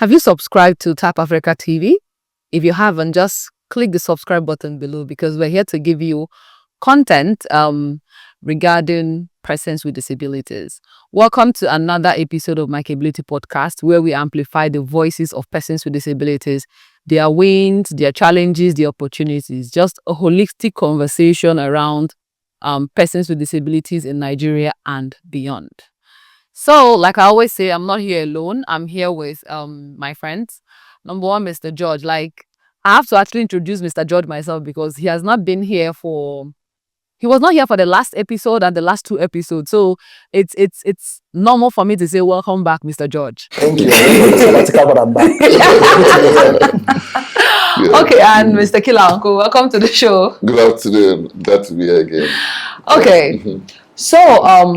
Have you subscribed to Tap Africa TV? If you haven't, just click the subscribe button below because we're here to give you content regarding persons with disabilities. Welcome to another episode of MICdisABILITY podcast, where we amplify the voices of persons with disabilities, their wins, their challenges, their opportunities. Just a holistic conversation around persons with disabilities in Nigeria and beyond. So, like I always say, I'm not here alone. I'm here with my friends. Number one, Mr. George. Like, I have to actually introduce Mr. George myself because he has not been here he was not here for the last episode and the last two episodes. So it's normal for me to say welcome back, Mr. George. Thank you. I'm back. Okay, and Mr. Kilanko, welcome to the show. Good afternoon. Glad to be here again. Okay. So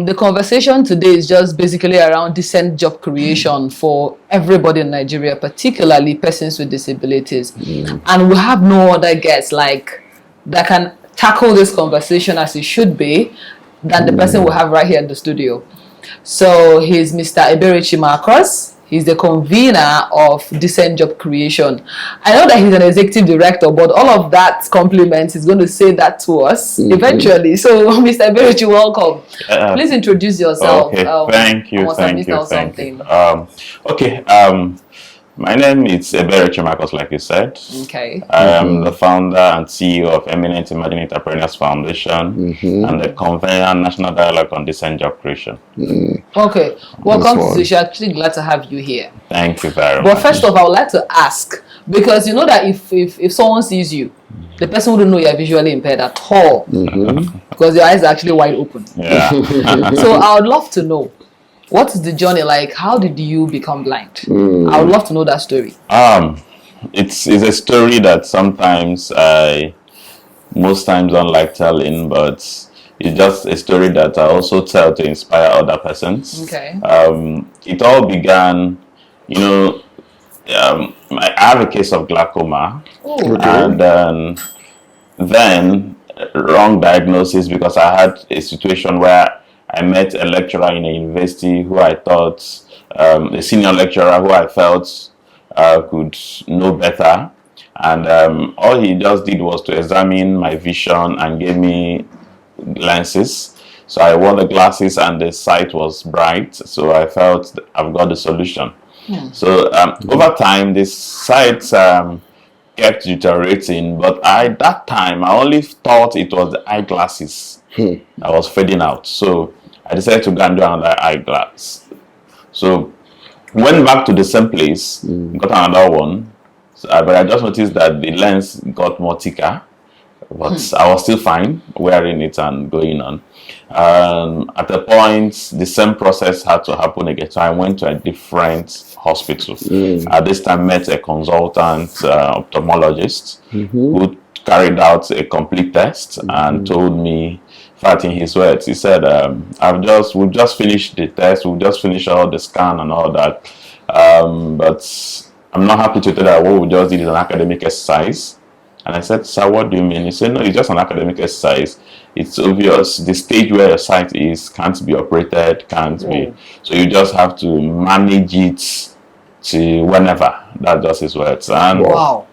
the conversation today is just basically around decent job creation for everybody in Nigeria, particularly persons with disabilities. And we have no other guests that can tackle this conversation as it should be than the person we have right here in the studio. So he's Mr. Eberechi Marcus. He's the convener of Decent Job Creation. I know that he's an executive director, but all of that compliments, he's going to say that to us eventually. So, Mr. Eberechi, welcome. Please introduce yourself. Okay, thank you. My name is Eberechi Marcus, like you said. Okay. I am the founder and CEO of Eminent Emerging Entrepreneurs Foundation and the convener National Dialogue on Decent Job Creation. Okay. Welcome to the show. Actually glad to have you here. Thank you very much. But first of all, I would like to ask, because you know that if someone sees you, the person wouldn't know you're visually impaired at all because your eyes are actually wide open. Yeah. So I would love to know, what is the journey like? How did you become blind? I would love to know that story. It's a story that sometimes most times don't like telling, but it's just a story that I also tell to inspire other persons. Okay. It all began, I have a case of glaucoma, and then wrong diagnosis because I had a situation where I met a lecturer in a university who I thought, a senior lecturer who I felt could know better. And all he just did was to examine my vision and gave me lenses. So I wore the glasses and the sight was bright. So I felt I've got the solution. So over time, this sight kept deteriorating. But at that time, I only thought it was the eyeglasses that was fading out. So I decided to go and do another eyeglass. So went back to the same place, got another one. So, but I just noticed that the lens got more thicker. But I was still fine wearing it and going on. At a point, the same process had to happen again. So I went to a different hospital. At this time, met a consultant ophthalmologist who carried out a complete test and told me, in fact, in his words, he said, we've just finished the test, we've just finished all the scan and all that. But I'm not happy to tell that what we just did is an academic exercise. And I said, sir, what do you mean? He said, no, it's just an academic exercise. It's obvious the stage where your sight is can't be operated, can't be. So you just have to manage it to whenever. That's just his words. And wow.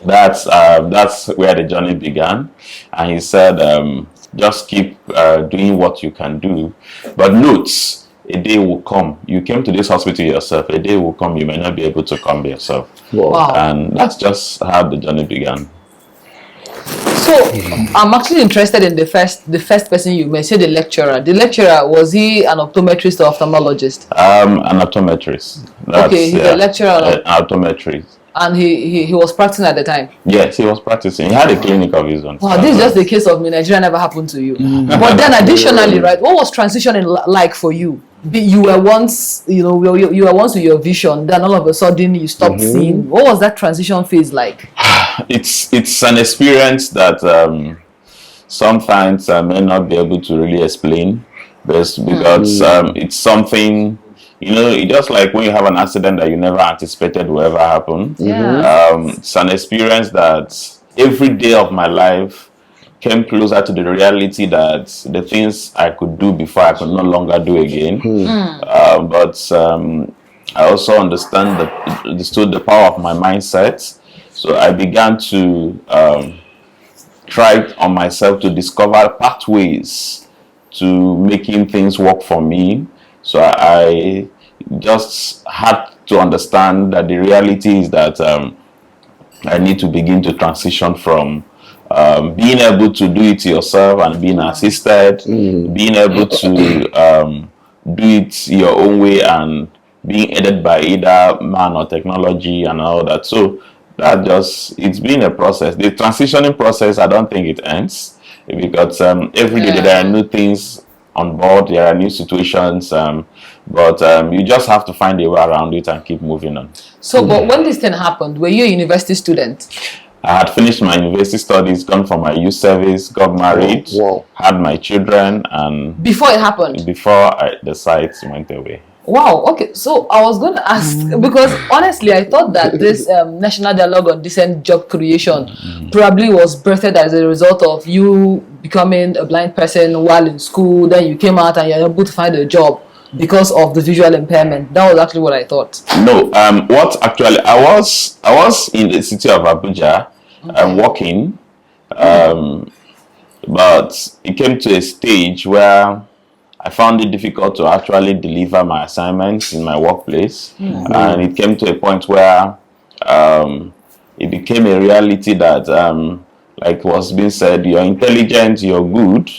That's where the journey began. And he said, just keep doing what you can do. But note, a day will come. You came to this hospital yourself. A day will come, you may not be able to come by yourself. Wow. And that's just how the journey began. So I'm actually interested in the first person you mentioned, the lecturer. The lecturer, was he an optometrist or ophthalmologist? An optometrist. Okay, he's a lecturer. An optometrist. And he was practicing at the time? Yes, he was practicing. He had a clinic of his own. Wow, this is just the case of me. Nigeria never happened to you. But then additionally, right, what was transitioning like for you? You were once, you were once with your vision, then all of a sudden you stopped seeing. What was that transition phase like? It's an experience that sometimes I may not be able to really explain, because it's something, it's just like when you have an accident that you never anticipated will ever happen. It's an experience that every day of my life came closer to the reality that the things I could do before I could no longer do again. But I also understood the power of my mindset. So I began to try on myself to discover pathways to making things work for me. So I just had to understand that the reality is that I need to begin to transition from being able to do it yourself and being assisted, being able to do it your own way and being aided by either man or technology and all that. So it's been a process. The transitioning process, I don't think it ends, because every day there are new things on board, there are new situations, but you just have to find a way around it and keep moving on. So, but when this thing happened, were you a university student? I had finished my university studies, gone for my youth service, got married, had my children, and before it happened, the sight went away. Wow. Okay. So I was going to ask, because honestly, I thought that this National Dialogue on Decent Job Creation probably was birthed as a result of you becoming a blind person while in school. Then you came out and you're able to find a job because of the visual impairment. That was actually what I thought. No. What actually I was in the city of Abuja, working, but it came to a stage where I found it difficult to actually deliver my assignments in my workplace. And it came to a point where it became a reality that, like was being said, you're intelligent, you're good,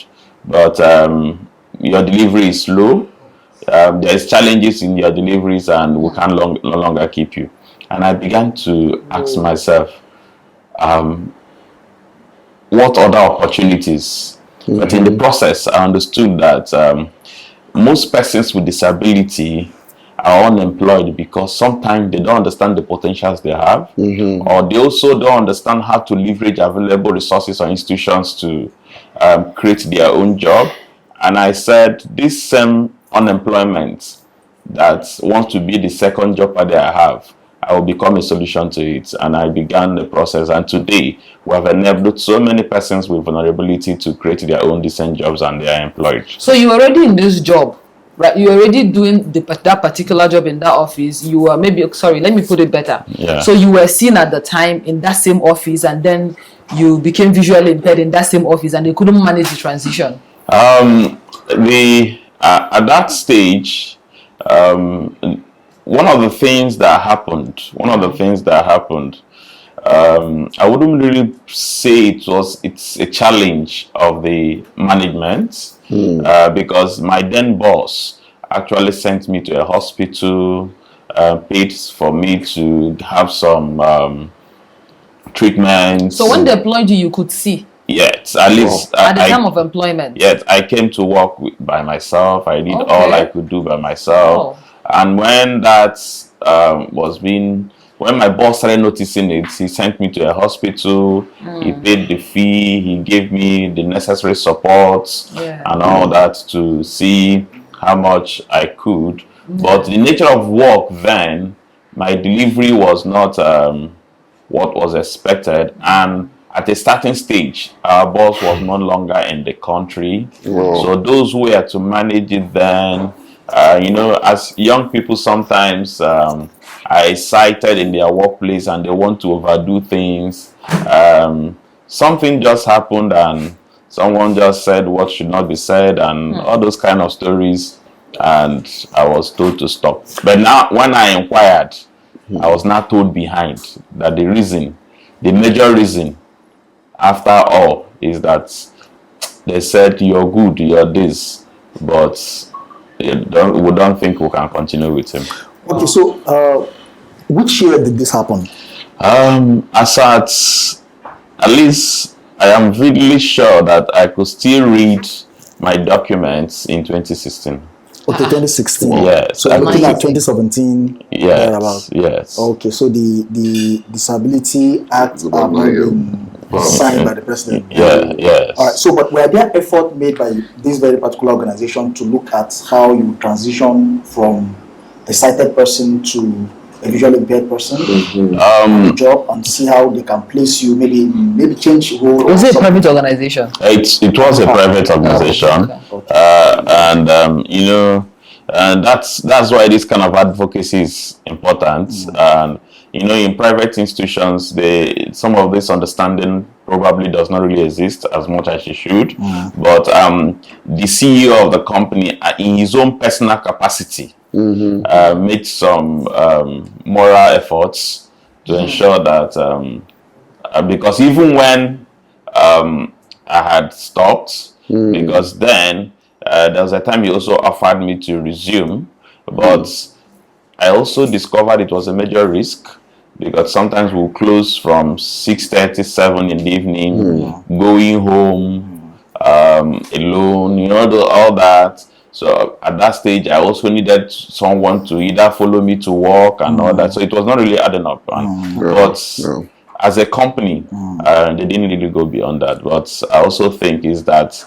but your delivery is slow. There's challenges in your deliveries and we can no longer keep you. And I began to ask myself, what other opportunities? But in the process, I understood that most persons with disability are unemployed because sometimes they don't understand the potentials they have, or they also don't understand how to leverage available resources or institutions to create their own job. And I said, this same unemployment that wants to be the second job that I have, I will become a solution to it. And I began the process. And today, we have enabled so many persons with vulnerability to create their own decent jobs and they are employed. So you were already in this job, right? You were already doing that particular job in that office. You were let me put it better. Yeah. So you were seen at the time in that same office, and then you became visually impaired in that same office, and they couldn't manage the transition. At that stage, one of the things that happened, I wouldn't really say it's a challenge of the management, because my then boss actually sent me to a hospital, paid for me to have some treatments. So when they employed you, you could see? Yes, at least at the time of employment. Yes, I came to work by myself. I did all I could do by myself. And when that when my boss started noticing it, he sent me to a hospital. He paid the fee. He gave me the necessary support and all that to see how much I could. But the nature of work then, my delivery was not what was expected. And at a starting stage, our boss was no longer in the country. So those who were to manage it then, as young people sometimes are excited in their workplace and they want to overdo things. Something just happened and someone just said what should not be said and all those kind of stories, and I was told to stop. But now when I inquired, I was not told behind that the major reason after all is that they said you're good, you're this, but we don't think we can continue with him. Okay, so which year did this happen? At least I am really sure that I could still read my documents in 2016. Okay, 2016. Yes. So I'm looking at 2017. Yes. Yes. Okay, so the Disability Act signed by the president. Yes. All right. So, but were there effort made by this very particular organization to look at how you transition from a sighted person to a visually impaired person job and see how they can place you, maybe change role? Was it a private organization? It was a private organization, and And that's why this kind of advocacy is important. And in private institutions, some of this understanding probably does not really exist as much as it should. But the CEO of the company, in his own personal capacity, made some moral efforts to ensure that because even when I had stopped, because then there was a time he also offered me to resume, but I also discovered it was a major risk, because sometimes we'll close from 6:30, 7 in the evening, going home alone, all that. So at that stage, I also needed someone to either follow me to work and all that. So it was not really adding up. But as a company, they didn't really go beyond that. But I also think is that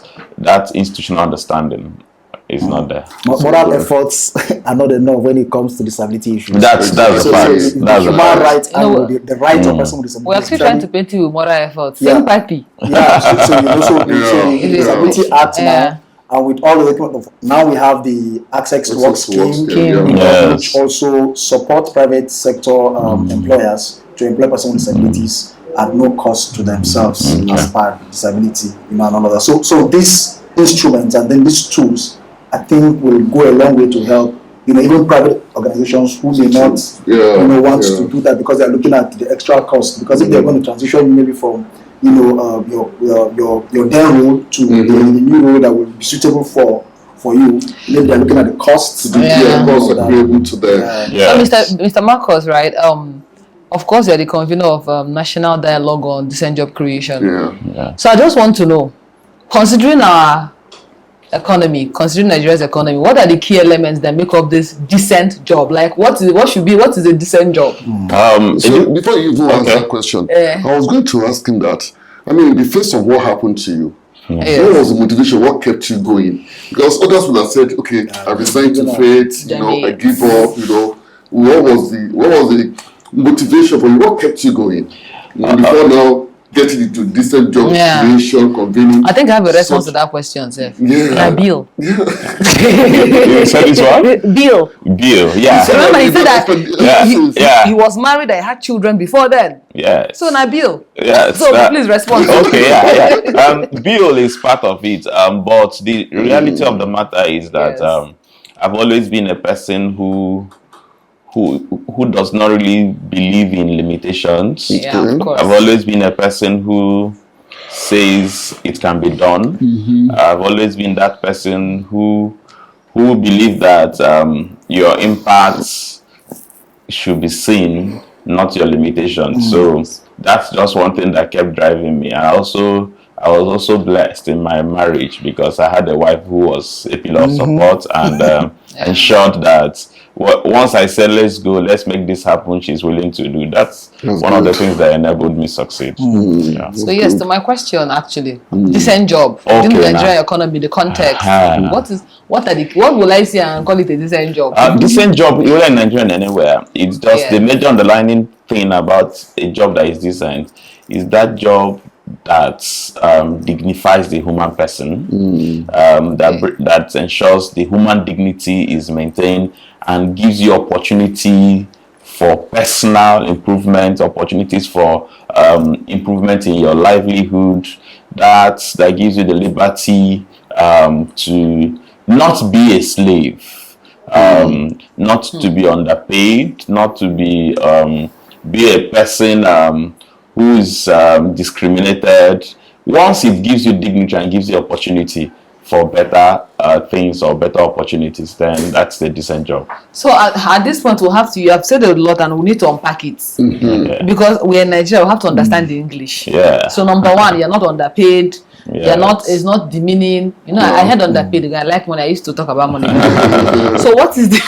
institutional understanding is not there. Moral efforts are not enough when it comes to disability issues. That's the fact. The That's the human fact. rights and the rights of person with disability. We're actually trying to paint you with moral efforts. Yeah. Sympathy. Yeah, so the Disability Act Yeah. now, and with all the now we have the Access to Work scheme, Yes. which also supports private sector employers to employ persons with disabilities at no cost to themselves as per disability, and all of that. So these instruments and then these tools, I think, will go a long way to help, even private organizations who may not, want to do that because they're looking at the extra cost. Because if they're going to transition maybe from, your day role to the new role that will be suitable for you, maybe they're looking at the costs. Costs agreeable to them. So, Mr. Marcus, right? Of course, you're the convener of National Dialogue on Decent Job Creation. So I just want to know, considering our economy, considering Nigeria's economy, what are the key elements that make up this decent job? Like, what is a decent job? So before you even answer that question, I was going to ask him that. I mean, in the face of what happened to you, what was the motivation? What kept you going? Because others would have said, "Okay, I resigned to fate. I give up." What was the motivation for you? What kept you going? Before now, getting into decent job creation, convening. I think I have a response to that question, sir. Nabil. You said this one? Bill. Yeah. So remember, he said that he was married, I had children before then. Yeah. So Nabil. Yeah. So please respond. Okay, Bill is part of it. But the reality of the matter is that I've always been a person who does not really believe in limitations. Yeah, of course. I've always been a person who says it can be done. I've always been that person who believe that your impacts should be seen, not your limitations. So that's just one thing that kept driving me. I was also blessed in my marriage because I had a wife who was a pillar of support and ensured that once I said, let's go, let's make this happen, she's willing to do. That's one of the things that enabled me succeed. So yes, to my question, actually, decent job. In the Nigerian economy, the context. What will I say and call it a decent job? Decent job, even in Nigeria and anywhere. It's just the major underlining thing about a job that is decent is that job that dignifies the human person, that ensures the human dignity is maintained and gives you opportunity for personal improvement, opportunities for improvement in your livelihood, that gives you the liberty to not be a slave, not to be underpaid, not to be a person who is discriminated. Once it gives you dignity and gives you opportunity for better things or better opportunities, then that's the decent job. So at this point, you have said a lot and we need to unpack it. Because we're in Nigeria, we have to understand the English. So number one, you're not underpaid. It's not demeaning. I heard underpaid. I like money. I used to talk about money. So what is the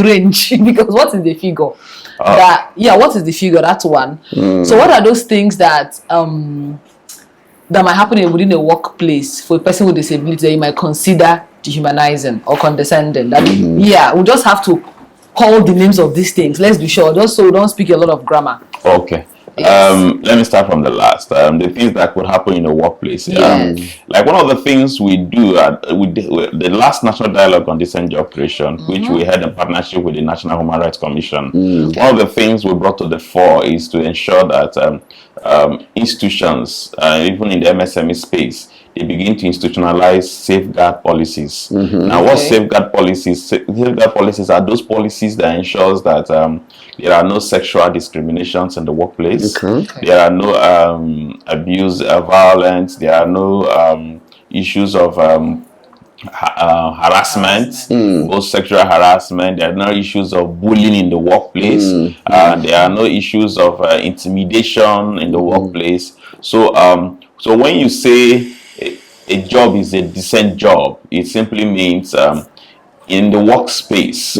range? Because what is the figure? What is the figure? That's one. So what are those things that might happen within a workplace for a person with disability that you might consider dehumanizing or condescending? We just have to call the names of these things. Let's be sure, just so we don't speak a lot of grammar. Okay. Let me start from the last. The things that could happen in the workplace. Like one of the things we do at the last National Dialogue on Decent Job Creation, which we had in partnership with the National Human Rights Commission. One of the things we brought to the fore is to ensure that institutions, even in the MSME space, they begin to institutionalize safeguard policies. Now, what safeguard policies? Safeguard policies are those policies that ensures that there are no sexual discriminations in the workplace. There are no abuse, violence. There are no issues of harassment, both sexual harassment. There are no issues of bullying in the workplace. There are no issues of intimidation in the workplace. So, so when you say a job is a decent job, it simply means in the workspace,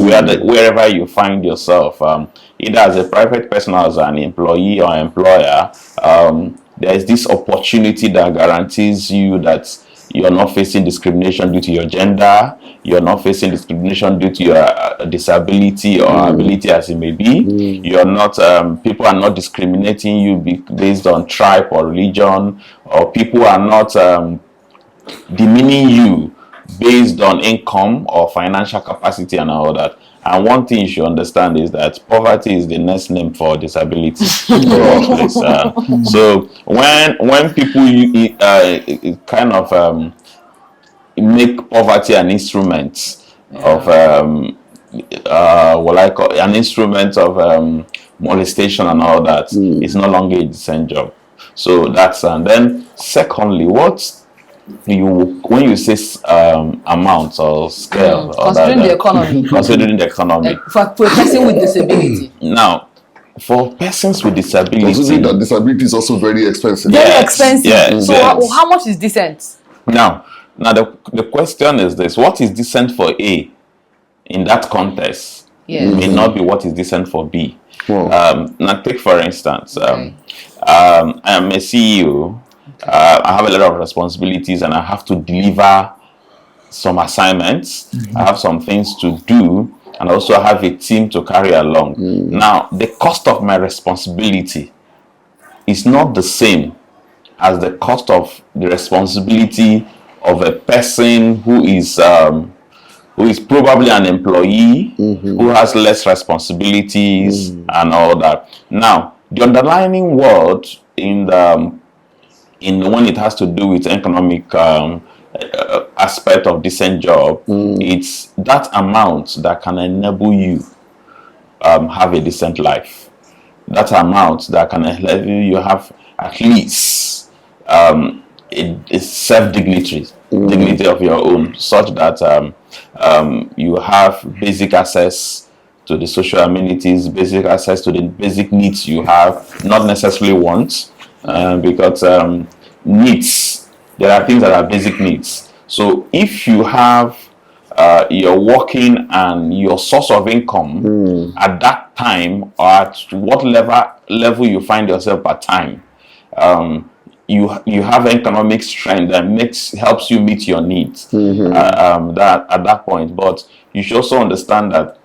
wherever you find yourself, either as a private person or as an employee or employer, there is this opportunity that guarantees you that you're not facing discrimination due to your gender, you're not facing discrimination due to your disability or ability as it may be. You're not, people are not discriminating you based on tribe or religion, or people are not demeaning you based on income or financial capacity and all that. And one thing you should understand is that poverty is the next name for disability. So when people kind of make poverty an instrument of what I call an instrument of molestation and all that, it's no longer a decent job. So that's and then secondly, when you say amount or scale, or considering the economy, considering the economy, for a person with disability. Now, for persons with disability, considering that disability is also very expensive. Very expensive. Yes, so how much is decent? Now the question is this: what is decent for A in that context may not be what is decent for B. Now, take for instance, I am a CEO. I have a lot of responsibilities and I have to deliver some assignments. I have some things to do and also have a team to carry along. Now, the cost of my responsibility is not the same as the cost of the responsibility of a person who is probably an employee, who has less responsibilities and all that. Now, the underlying word in when it has to do with economic aspect of decent job, it's that amount that can enable you have a decent life. That amount that can enable you have at least a self-dignity, dignity of your own, such that you have basic access to the social amenities, basic access to the basic needs you have, not necessarily wants. Because needs, there are things that are basic needs. So if you have you're working and your source of income at that time, or at what level you find yourself at time, you have economic strength that helps you meet your needs that at that point. But you should also understand that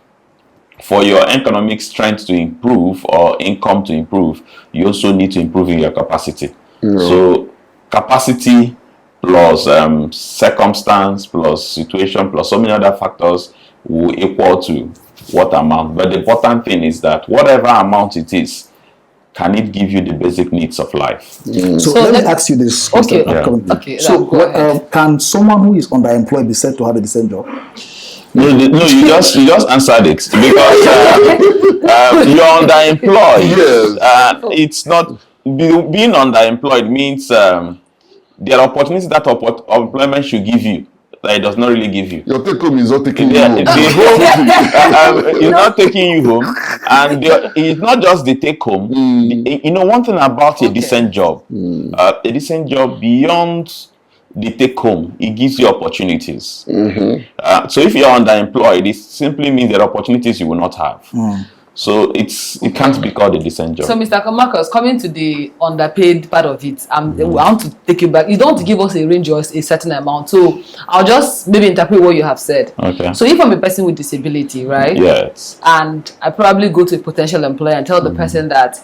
for your economic strength to improve or income to improve, you also need to improve in your capacity. So capacity plus circumstance plus situation plus so many other factors will equal to what amount. But the important thing is that whatever amount it is, can it give you the basic needs of life? So let me ask you this question. Okay. So can someone who is underemployed be said to have a decent job? No, you just answered it because you're underemployed. Yes. It's not being underemployed means there are opportunities that employment should give you that it does not really give you. Your take home is not taking you home. It's not taking you home, and it's not just the take home. You know, one thing about a decent job, beyond the take home, it gives you opportunities. So if you're underemployed, it simply means there are opportunities you will not have. So it can't be called a decent job. So Mr. Marcus, coming to the underpaid part of it, I want to take you back. You don't want to give us a range or a certain amount. So I'll just maybe interpret what you have said. Okay. So if I'm a person with disability, right? Yes. And I probably go to a potential employer and tell the person that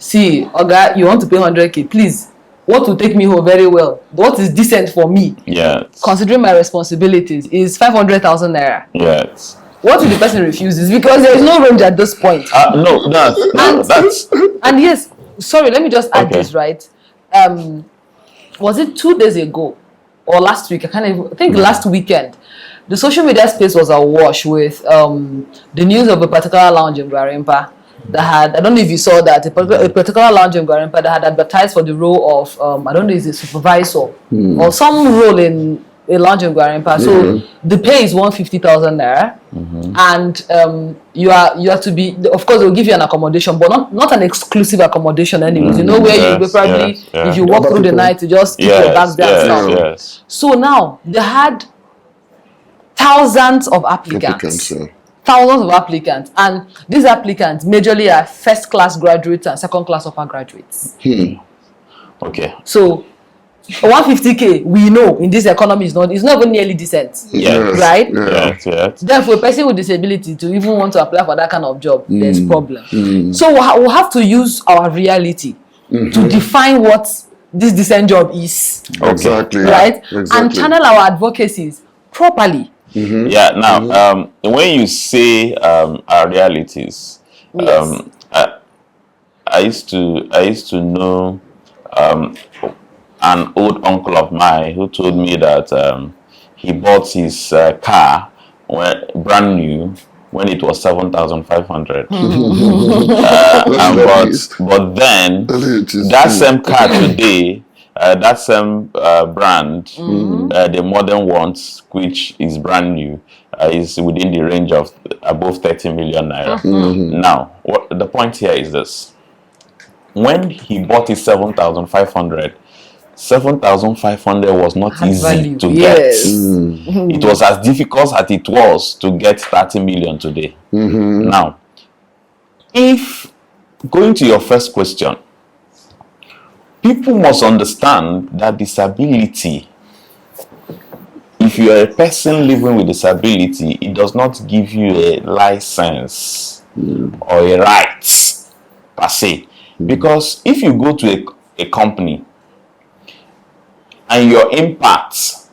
see, Oga, you want to pay 100K, please. What will take me home very well? What is decent for me? Yes. Considering my responsibilities is 500,000 naira. Yes. What if the person refuses? Because there is no range at this point. No, that's And yes, sorry, let me just add this, right? Was it 2 days ago or last week? I think last weekend. The social media space was awash with the news of a particular lounge in Gwarimpa that had, I don't know if you saw that, a particular lounge in Gwarimpa that had advertised for the role of, I don't know, is a supervisor or some role in a lounge in Gwarimpa. So the pay is 150,000 naira, and you are to be, of course, they'll give you an accommodation, but not an exclusive accommodation anyways. You know, where you will probably, if you walk through the night, you just keep your bags there and stuff. So now they had thousands of applicants. Thousands of applicants, and these applicants majorly are first class graduates and second class upper graduates. Okay. So 150K, we know in this economy is not even nearly decent. Right? Yes. Then for a person with disability to even want to apply for that kind of job, there's problem. So we'll have to use our reality to define what this decent job is. Exactly. Right? Exactly. And channel our advocacies properly. Yeah. Now, when you say our realities, I used to know an old uncle of mine who told me that he bought his car brand new when it was 7,500. But then that same car today, that same brand, the modern ones, which is brand new, is within the range of above 30 million naira. Now, the point here is this: when he bought his 7,500 was not easy to get. It was as difficult as it was to get 30 million today. Now, if going to your first question, people must understand that disability, if you are a person living with disability, it does not give you a license or a right per se. Because if you go to a company and your impact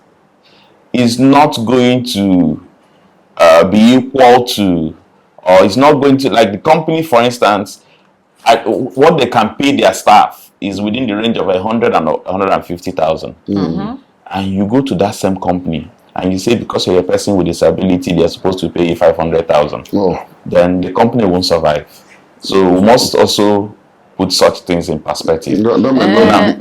is not going to be equal to, or is not going to, like the company, for instance, what they can pay their staff is within the range of 100 and 150,000. And you go to that same company and you say because you're a person with disability, they're supposed to pay you 500,000. Then the company won't survive. So we must also put such things in perspective. That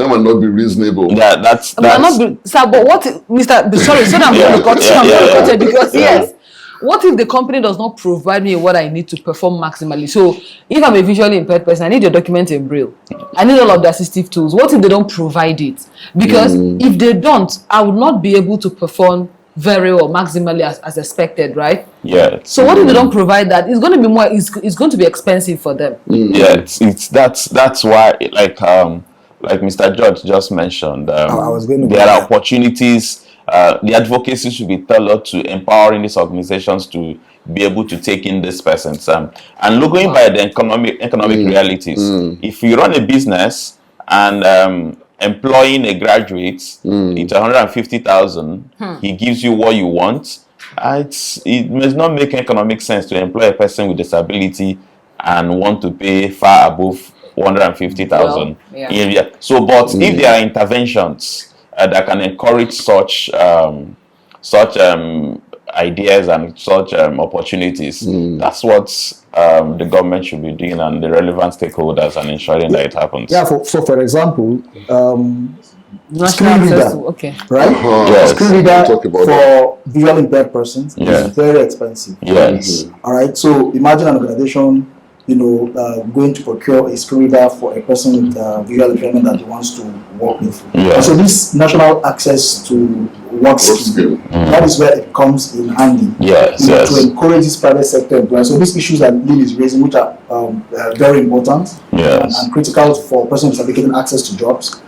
might not be reasonable. That's Sir, but what, Mr. Sorry, so I'm going to cut it because yes. What if the company does not provide me what I need to perform maximally? So if I'm a visually impaired person, I need your document in Braille. I need all of the assistive tools. What if they don't provide it? Because if they don't, I would not be able to perform very well, maximally as expected, right? So what if they don't provide that? It's going to be more. It's going to be expensive for them. That's why, like Mr. George just mentioned, there are opportunities. The advocacy should be tailored to empowering these organizations to be able to take in these persons. And looking by the economic realities, if you run a business and employing a graduate, it's 150,000. He gives you what you want. It does not make economic sense to employ a person with disability and want to pay far above 150,000. So, but if there are interventions that can encourage such ideas and such opportunities, that's what the government should be doing, and the relevant stakeholders, and ensuring that it happens. So for example, National access to, right? Screen reader for visually impaired persons is very expensive. All right. So imagine an organization, going to procure a screen reader for a person with visual impairment that he wants to work with. And so this national access to work scheme, that is where it comes in handy to encourage this private sector employers. So these issues that Lynn is raising, which are very important and critical for persons with getting access to jobs.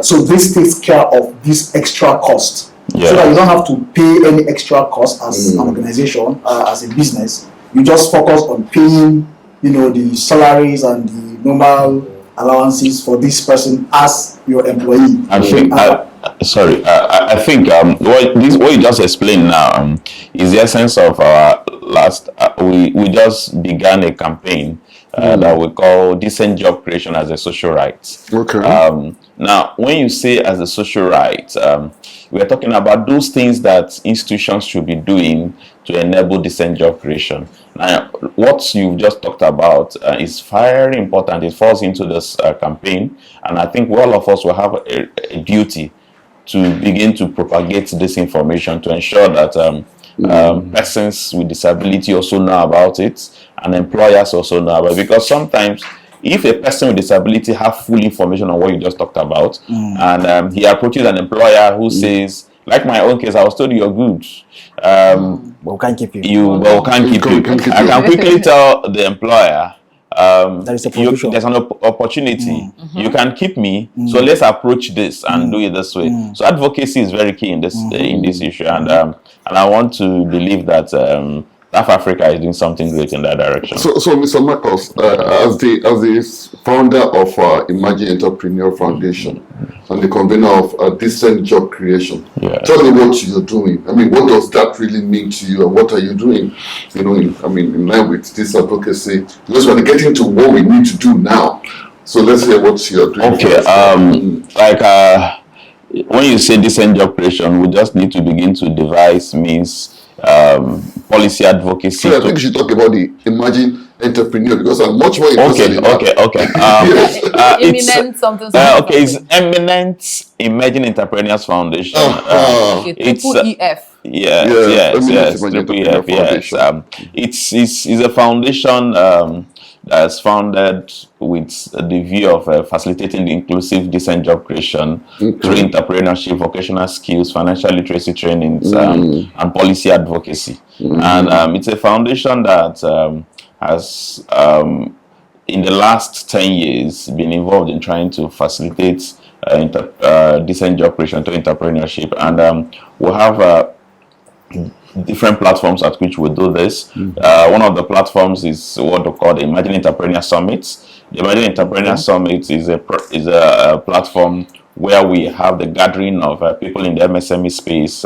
So this takes care of this extra cost, so that you don't have to pay any extra cost as an organization, as a business. You just focus on paying, the salaries and the normal allowances for this person as your employee. I think. I think what you just explained now is the essence of our last. We just began a campaign that we call decent job creation as a social right. Okay. Now, when you say as a social right, we're talking about those things that institutions should be doing to enable decent job creation. Now, what you've just talked about is very important. It falls into this campaign, and I think all of us will have a duty to begin to propagate this information to ensure that persons with disability also know about it, and employers also know about it. Because sometimes, if a person with disability have full information on what you just talked about, and he approaches an employer who says, like my own case, I was told you're good. But we can't keep you. We can't keep you. I can quickly tell the employer, There is a provision. there's an opportunity. You can keep me, so let's approach this and do it this way. So advocacy is very key in this issue, and I want to believe that South Africa is doing something great in that direction. So Mr. Marcus, as the founder of Imagine Entrepreneur Foundation and the convener of Decent Job Creation, tell me what you're doing. I mean, what does that really mean to you, and what are you doing? You know, in line with this advocacy, because we're getting to what we need to do now. So let's hear what you're doing. Okay, when you say decent job creation, we just need to begin to devise means. Policy advocacy. So I think you should talk about the Imagine Entrepreneur, because I'm much more interested in that. Okay. Imminent something. It's Eminent Emerging Entrepreneurs Foundation. It's EF. Yes. Triple EF. Yes. It's a foundation that's founded with the view of facilitating the inclusive, decent job creation through entrepreneurship, vocational skills, financial literacy trainings, and policy advocacy. And it's a foundation that has, in the last 10 years, been involved in trying to facilitate decent job creation through entrepreneurship. And we'll have different platforms at which we do this. One of the platforms is what we call the Imagine Entrepreneur Summit. The Imagine Entrepreneur Summit is a platform where we have the gathering of people in the MSME space,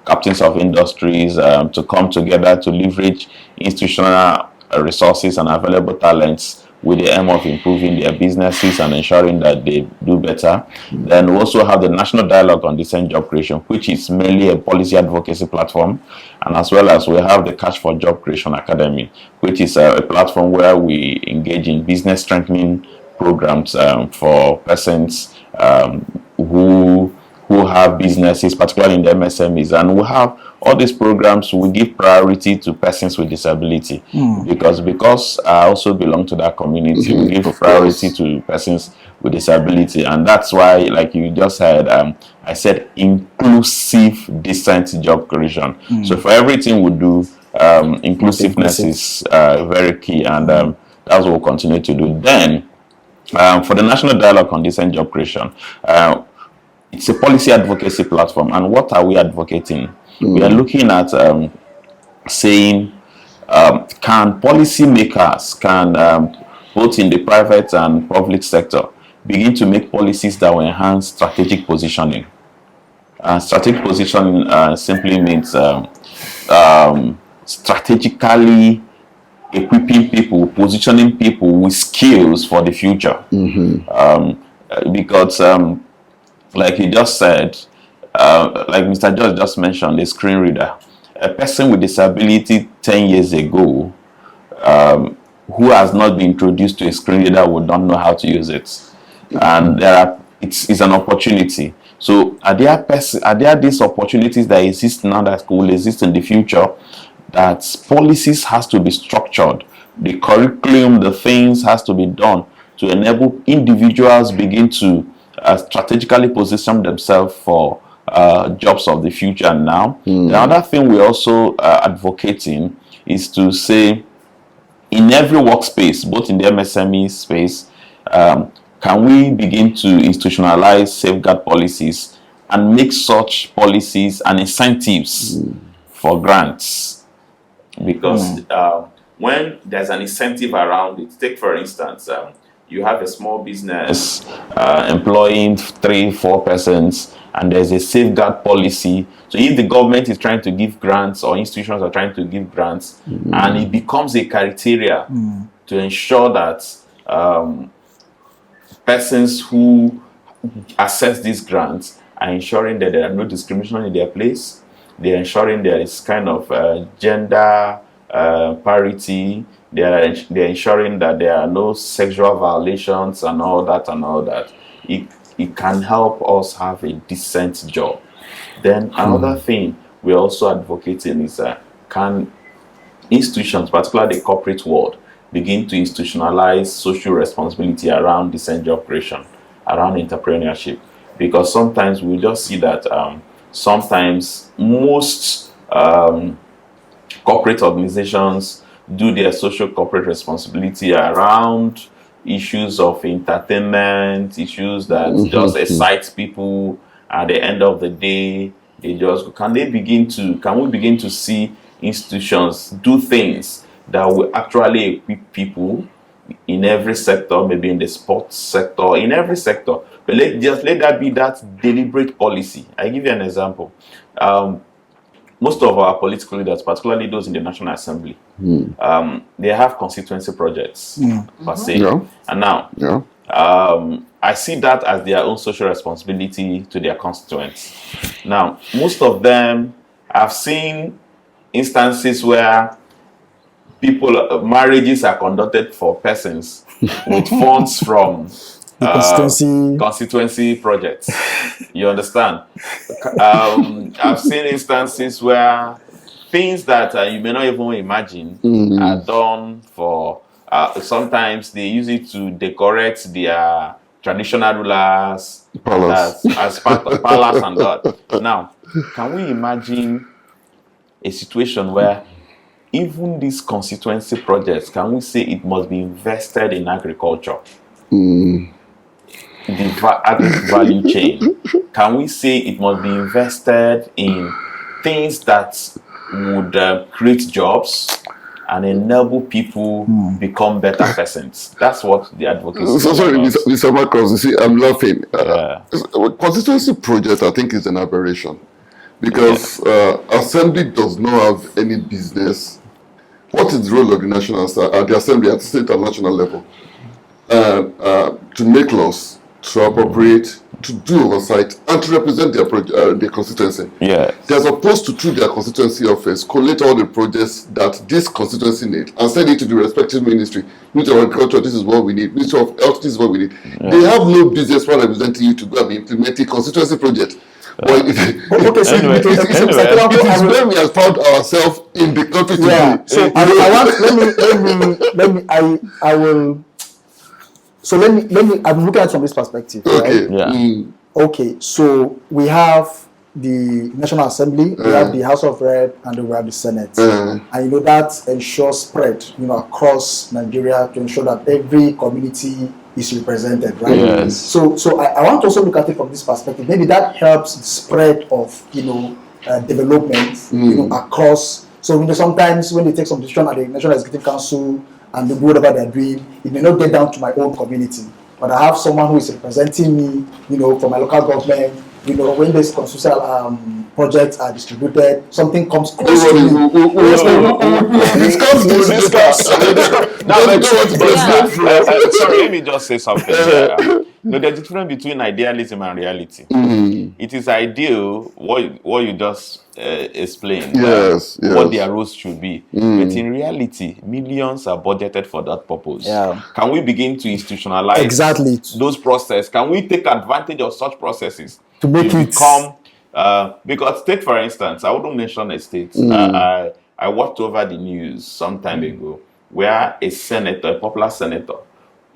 captains of industries, to come together to leverage institutional resources and available talents with the aim of improving their businesses and ensuring that they do better. Then we also have the National Dialogue on Decent Job Creation, which is mainly a policy advocacy platform, and as well as we have the Cash for Job Creation Academy, which is a platform where we engage in business strengthening programs for persons who have businesses, particularly in the MSMEs. And we have all these programs. We give priority to persons with disability because I also belong to that community. We give priority to persons with disability, and that's why, like you just said, I said inclusive, decent job creation. So for everything we do, inclusiveness is very key, and that's what we'll continue to do. Then, for the National Dialogue on Decent Job Creation, it's a policy advocacy platform. And what are we advocating? We are looking at saying, can policymakers, both in the private and public sector, begin to make policies that will enhance strategic positioning? Strategic positioning simply means strategically equipping people, positioning people with skills for the future. Because like he just said, like Mr. George just mentioned, a screen reader. A person with disability 10 years ago who has not been introduced to a screen reader would not know how to use it. And it's an opportunity. So are there these opportunities that exist now that will exist in the future, that policies has to be structured, the curriculum, the things has to be done to enable individuals begin to strategically position themselves for jobs of the future now. The other thing we're also advocating is to say, in every workspace, both in the MSME space, can we begin to institutionalize safeguard policies and make such policies and incentives for grants? Because when there's an incentive around it, take for instance, you have a small business employing 3-4 persons, and there's a safeguard policy. So if the government is trying to give grants or institutions are trying to give grants, and it becomes a criteria to ensure that persons who access these grants are ensuring that there are no discrimination in their place, they're ensuring there is kind of gender parity, they're ensuring that there are no sexual violations and all that. It can help us have a decent job. Then another thing we're also advocating is can institutions, particularly the corporate world, begin to institutionalize social responsibility around decent job creation, around entrepreneurship? Because sometimes we just see that sometimes most corporate organizations do their social corporate responsibility around issues of entertainment, issues that just excite people. At the end of the day, they just can we begin to see institutions do things that will actually equip people in every sector, maybe in the sports sector, in every sector. But let that be that deliberate policy. I give you an example. Most of our political leaders, particularly those in the National Assembly, they have constituency projects per se. Yeah. And now, I see that as their own social responsibility to their constituents. Now, most of them, I've seen instances where marriages are conducted for persons with funds from constituency projects. You understand? I've seen instances where things that you may not even imagine are done for. Sometimes they use it to decorate their traditional rulers as part of palace and that. Now, can we imagine a situation where even these constituency projects, can we say it must be invested in agriculture? The agri value chain. Can we say it must be invested in things that would create jobs and enable people become better persons? That's what the advocacy. So sorry, Mr. Marcus, you see, I'm laughing. Constituency project, I think, is an aberration because assembly does not have any business. What is the role of the national the assembly at state and national level? To make laws, to appropriate, to do oversight, and to represent their constituency. Yeah. They're supposed to, through their constituency office, collate all the projects that this constituency needs and send it to the respective ministry. Ministry of Agriculture, this is what we need. Ministry of Health, this is what we need. Yeah. They have no business while representing you to go and be implementing constituency project. Well, it is where we have found ourselves in the country today. Yeah. So I'm looking at it from this perspective. Okay. Right? Yeah. Okay. So we have the National Assembly, we have the House of Rep, and then we have the Senate. And that ensures spread, across Nigeria to ensure that every community is represented, right? Yes. So I want to also look at it from this perspective. Maybe that helps the spread of development, across. So sometimes when they take some decision at the National Executive Council and they do whatever they're doing, it may not get down to my own community, but I have someone who is representing me, from my local government. When these constitutional projects are distributed, something comes close to me. Sorry, let me just say something here. There's a difference between idealism and reality. It is ideal what you just explained. Yes. What their roles should be. But in reality, millions are budgeted for that purpose. Yeah. Can we begin to institutionalize those processes? Can we take advantage of such processes to make it become? Because take for instance, I wouldn't mention a state. I watched over the news some time ago where a popular senator,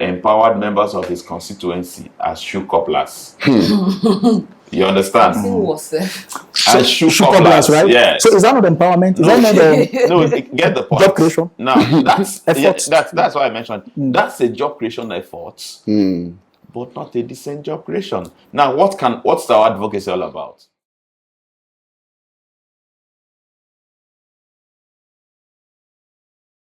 empowered members of his constituency as shoe couplers. You understand? As shoe couplers, right? Yes. So is that not empowerment? Is that not no, get the point. Job creation? Now that's why I mentioned that's a job creation effort, but not a decent job creation. Now, what's our advocacy all about?